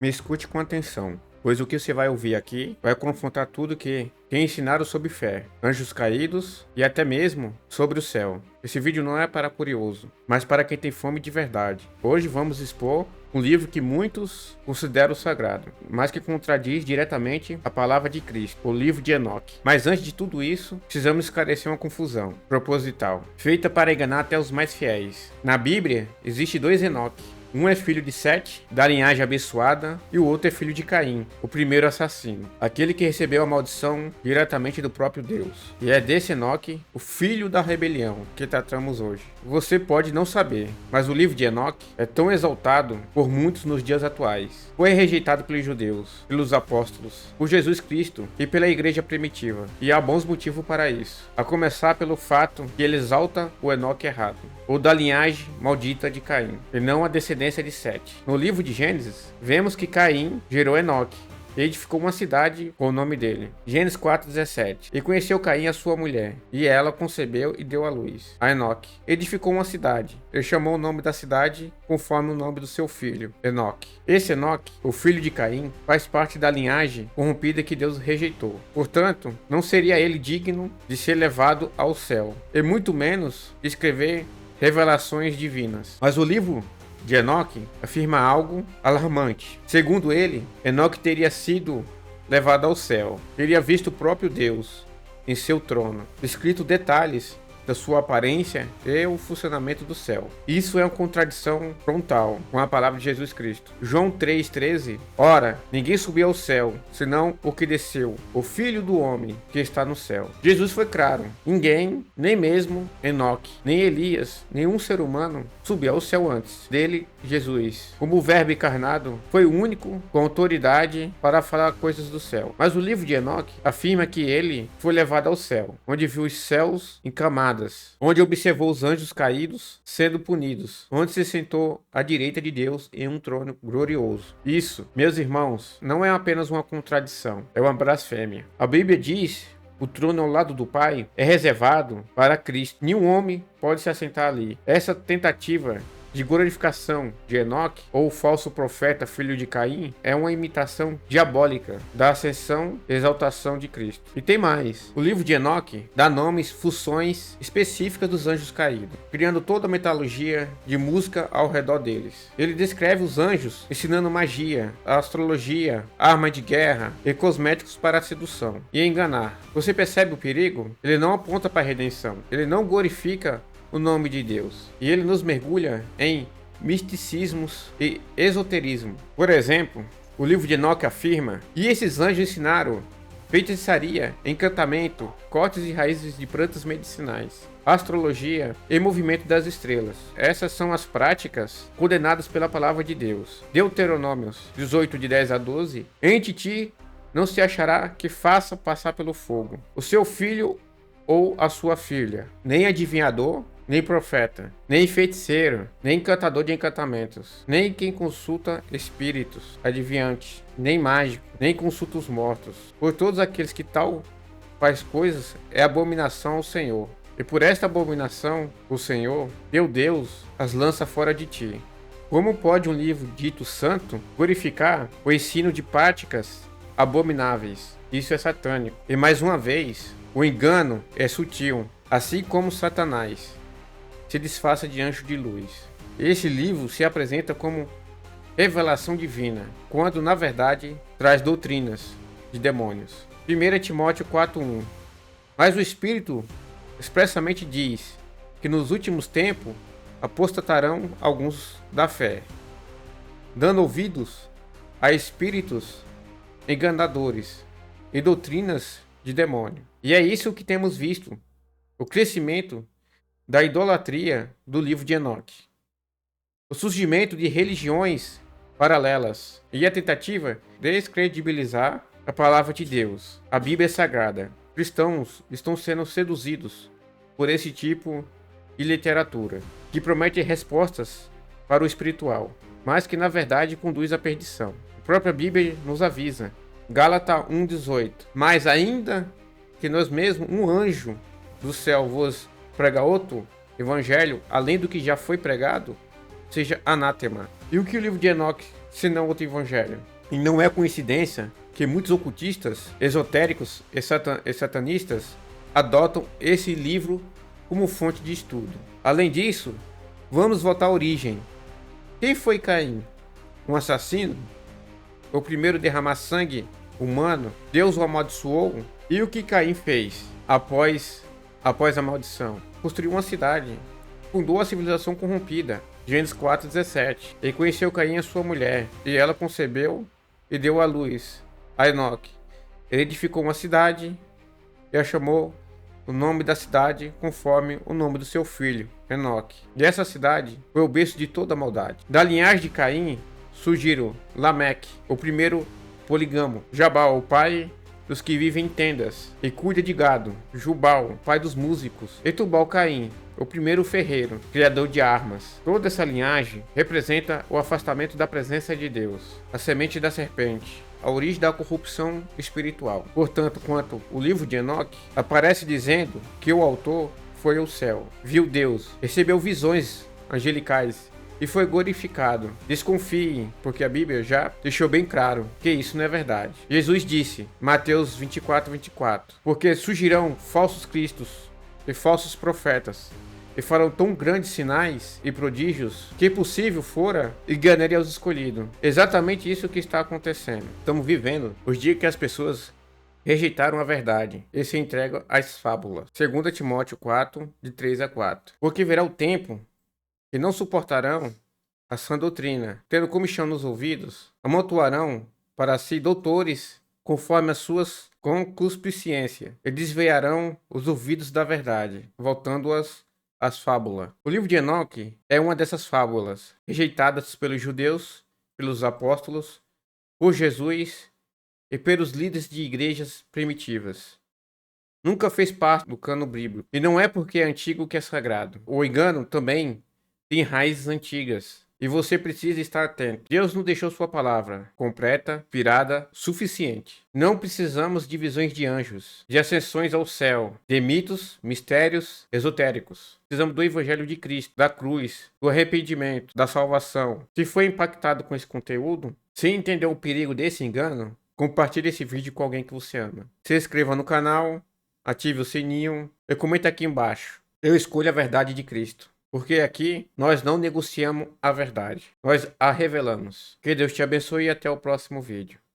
Me escute com atenção, pois o que você vai ouvir aqui vai confrontar tudo que ensinaram sobre fé, anjos caídos e até mesmo sobre o céu. Esse vídeo não é para curioso, mas para quem tem fome de verdade. Hoje vamos expor um livro que muitos consideram sagrado, mas que contradiz diretamente a palavra de Cristo, o livro de Enoque. Mas antes de tudo isso, precisamos esclarecer uma confusão proposital, feita para enganar até os mais fiéis. Na Bíblia, existe dois Enoque. Um é filho de Sete, da linhagem abençoada, e o outro é filho de Caim, o primeiro assassino, aquele que recebeu a maldição diretamente do próprio Deus. E é desse Enoque, o filho da rebelião, que tratamos hoje. Você pode não saber, mas o livro de Enoque é tão exaltado por muitos nos dias atuais. Foi rejeitado pelos judeus, pelos apóstolos, por Jesus Cristo e pela igreja primitiva. E há bons motivos para isso. A começar pelo fato que ele exalta o Enoque errado, ou da linhagem maldita de Caim, e não a descendência de Sete. No livro de Gênesis, vemos que Caim gerou Enoque e edificou uma cidade com o nome dele. Gênesis 4:17. E conheceu Caim a sua mulher, e ela concebeu e deu à luz a Enoque. Edificou uma cidade. Ele chamou o nome da cidade conforme o nome do seu filho, Enoque. Esse Enoque, o filho de Caim, faz parte da linhagem corrompida que Deus rejeitou. Portanto, não seria ele digno de ser levado ao céu, e muito menos de escrever revelações divinas. Mas o livro de Enoque afirma algo alarmante. Segundo ele, Enoque teria sido levado ao céu, teria visto o próprio Deus em seu trono, escrito detalhes da sua aparência e o funcionamento do céu. Isso é uma contradição frontal com a palavra de Jesus Cristo. João 3:13. Ora, ninguém subiu ao céu, senão o que desceu, o Filho do Homem que está no céu. Jesus foi claro. Ninguém, nem mesmo Enoque, nem Elias, nenhum ser humano subiu ao céu antes dele, Jesus. Como o verbo encarnado, foi o único com autoridade para falar coisas do céu. Mas o livro de Enoque afirma que ele foi levado ao céu, onde viu os céus em camadas, onde observou os anjos caídos sendo punidos, onde se sentou à direita de Deus em um trono glorioso. Isso, meus irmãos, não é apenas uma contradição, é uma blasfêmia. A Bíblia diz: o trono ao lado do Pai é reservado para Cristo. Nenhum homem pode se assentar ali. Essa tentativa de glorificação de Enoque, ou o falso profeta filho de Caim, é uma imitação diabólica da ascensão e exaltação de Cristo. E tem mais. O livro de Enoque dá nomes, funções específicas dos anjos caídos, criando toda a mitologia de música ao redor deles. Ele descreve os anjos ensinando magia, astrologia, arma de guerra e cosméticos para a sedução e enganar. Você percebe o perigo? Ele não aponta para a redenção. Ele não glorifica o nome de Deus, e ele nos mergulha em misticismos e esoterismo. Por exemplo, o livro de Enoque afirma: e esses anjos ensinaram feitiçaria, encantamento, cortes e raízes de plantas medicinais, astrologia e movimento das estrelas. Essas são as práticas condenadas pela palavra de Deus. Deuteronômios 18:10-12. Em ti não se achará que faça passar pelo fogo o seu filho ou a sua filha, nem adivinhador, nem profeta, nem feiticeiro, nem encantador de encantamentos, nem quem consulta espíritos, adivinhante, nem mágico, nem consulta os mortos. Por todos aqueles que tal faz coisas é abominação ao Senhor. E por esta abominação, o Senhor, teu Deus, as lança fora de ti. Como pode um livro dito santo glorificar o ensino de práticas abomináveis? Isso é satânico. E mais uma vez, o engano é sutil, assim como Satanás se disfarça de anjo de luz. Esse livro se apresenta como revelação divina, quando na verdade traz doutrinas de demônios. 1 Timóteo 4:1. Mas o Espírito expressamente diz que nos últimos tempos apostatarão alguns da fé, dando ouvidos a espíritos enganadores e doutrinas de demônio. E é isso que temos visto, o crescimento da idolatria do livro de Enoque, o surgimento de religiões paralelas e a tentativa de descredibilizar a palavra de Deus, a Bíblia Sagrada. Cristãos estão sendo seduzidos por esse tipo de literatura, que promete respostas para o espiritual, mas que na verdade conduz à perdição. A própria Bíblia nos avisa, Gálatas 1:18, mas ainda que nós mesmos, um anjo do céu vos prega outro evangelho, além do que já foi pregado, seja anátema. E o que o livro de Enoque senão outro evangelho. E não é coincidência que muitos ocultistas, esotéricos e satanistas adotam esse livro como fonte de estudo. Além disso, vamos voltar à origem. Quem foi Caim? Um assassino? O primeiro a derramar sangue humano? Deus o amaldiçoou? E o que Caim fez após a maldição? Construiu uma cidade. Fundou a civilização corrompida. Gênesis 4:17. E conheceu Caim a sua mulher, e ela concebeu e deu à luz a Enoque. Ele edificou uma cidade e a chamou o nome da cidade conforme o nome do seu filho, Enoque. E essa cidade foi o berço de toda a maldade. Da linhagem de Caim surgiram Lameque, o primeiro poligamo, Jabal, o pai dos que vivem em tendas e cuida de gado, Jubal, pai dos músicos, e Tubal-Caim, o primeiro ferreiro, criador de armas. Toda essa linhagem representa o afastamento da presença de Deus, a semente da serpente, a origem da corrupção espiritual. Portanto, quanto o livro de Enoque aparece dizendo que o autor foi ao céu, viu Deus, recebeu visões angelicais e foi glorificado. Desconfiem, porque a Bíblia já deixou bem claro que isso não é verdade. Jesus disse, Mateus 24:24, porque surgirão falsos cristos e falsos profetas, e farão tão grandes sinais e prodígios que possível fora enganaria os escolhidos. Exatamente isso que está acontecendo. Estamos vivendo os dias que as pessoas rejeitaram a verdade e se entregam às fábulas. 2 Timóteo 4, de 3-4. Porque virá o tempo que não suportarão a sã doutrina, tendo comichão nos ouvidos, amontoarão para si doutores conforme as suas concupiscências, e desviarão os ouvidos da verdade, voltando-as às fábulas. O livro de Enoque é uma dessas fábulas, rejeitadas pelos judeus, pelos apóstolos, por Jesus e pelos líderes de igrejas primitivas. Nunca fez parte do cano bíblico, e não é porque é antigo que é sagrado. O engano também tem raízes antigas, e você precisa estar atento. Deus nos deixou sua palavra completa, inspirada, suficiente. Não precisamos de visões de anjos, de ascensões ao céu, de mitos, mistérios esotéricos. Precisamos do evangelho de Cristo, da cruz, do arrependimento, da salvação. Se foi impactado com esse conteúdo, se entendeu o perigo desse engano, compartilhe esse vídeo com alguém que você ama. Se inscreva no canal, ative o sininho e comente aqui embaixo. Eu escolho a verdade de Cristo. Porque aqui nós não negociamos a verdade, nós a revelamos. Que Deus te abençoe e até o próximo vídeo.